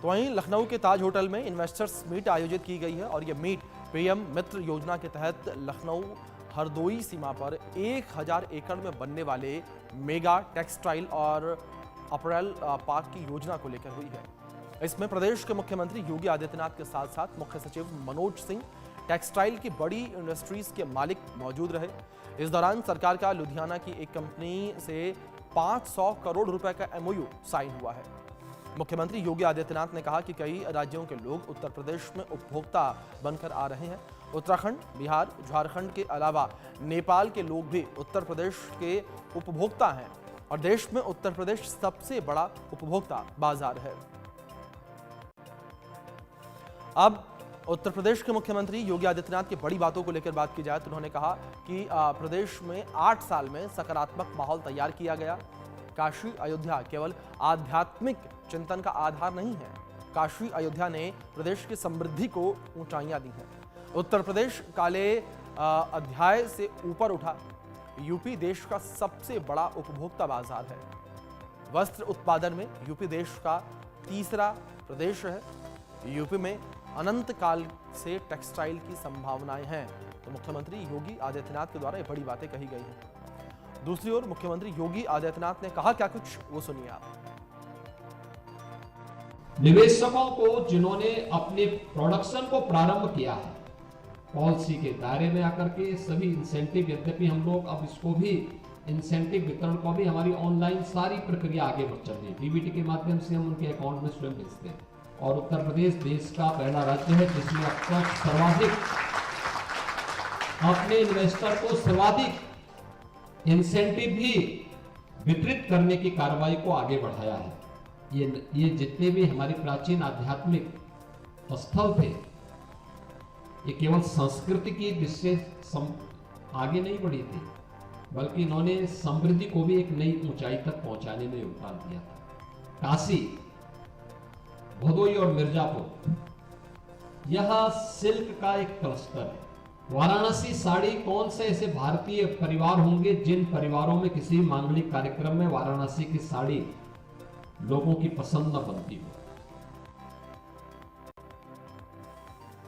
तो वहीं लखनऊ के ताज होटल में इन्वेस्टर्स मीट आयोजित की गई है और यह मीट पीएम मित्र योजना के तहत लखनऊ हरदोई सीमा पर 1000 एकड़ में बनने वाले मेगा टेक्सटाइल और अपरेल पार्क की योजना को लेकर हुई है। इसमें प्रदेश के मुख्यमंत्री योगी आदित्यनाथ के साथ साथ मुख्य सचिव मनोज सिंह, टेक्सटाइल की बड़ी इंडस्ट्रीज के मालिक मौजूद रहे। इस दौरान सरकार का लुधियाना की एक कंपनी से 500 करोड़ रुपए का एमओयू साइन हुआ है। मुख्यमंत्री योगी आदित्यनाथ ने कहा कि कई राज्यों के लोग उत्तर प्रदेश में उपभोक्ता बनकर आ रहे हैं। उत्तराखंड, बिहार, झारखंड के अलावा नेपाल के लोग भी उत्तर प्रदेश के उपभोक्ता हैं और देश में उत्तर प्रदेश सबसे बड़ा उपभोक्ता बाजार है। अब उत्तर प्रदेश के मुख्यमंत्री योगी आदित्यनाथ की बड़ी बातों को लेकर बात की जाए तो उन्होंने कहा कि प्रदेश में 8 साल में सकारात्मक माहौल तैयार किया गया। काशी अयोध्या केवल आध्यात्मिक चिंतन का आधार नहीं है। काशी अयोध्या ने प्रदेश की समृद्धि को ऊंचाइयां दी हैं। उत्तर प्रदेश काले अध्याय से ऊपर उठा। यूपी देश का सबसे बड़ा उपभोक्ता बाजार है। वस्त्र उत्पादन में यूपी देश का तीसरा प्रदेश है। यूपी में अनंत काल से टेक्सटाइल की संभावनाएं हैं। तो मुख्यमंत्री योगी आदित्यनाथ के द्वारा ये बड़ी बातें कही गई हैं। दूसरी ओर मुख्यमंत्री योगी आदित्यनाथ ने कहा क्या कुछ, वो सुनिए आप। निवेशकों को जिन्होंने अपने प्रोडक्शन को प्रारंभ किया है पॉलिसी के दायरे में आकर के सभी इंसेंटिव, यद्यपि हम लोग अब इसको भी इंसेंटिव वितरण को भी हमारी ऑनलाइन सारी प्रक्रिया आगे बढ़ चल रही है। डीबीटी के माध्यम से हम उनके अकाउंट में स्वयं भेजते हैं और उत्तर प्रदेश देश का पहला राज्य है जिसमें अब तक सर्वाधिक अपने इन्वेस्टर को सर्वाधिक इंसेंटिव भी वितरित करने की कार्रवाई को आगे बढ़ाया है। ये जितने भी हमारे प्राचीन आध्यात्मिक स्थल थे, ये केवल संस्कृति की दृष्टि से आगे नहीं बढ़ी थी, बल्कि इन्होंने समृद्धि को भी एक नई ऊंचाई तक पहुंचाने में योगदान दिया था। काशी, भदोई और मिर्जापुर, यह सिल्क का एक क्लस्टर है। वाराणसी साड़ी, कौन से ऐसे भारतीय परिवार होंगे जिन परिवारों में किसी मांगलिक कार्यक्रम में वाराणसी की साड़ी लोगों की पसंद न बनती हो।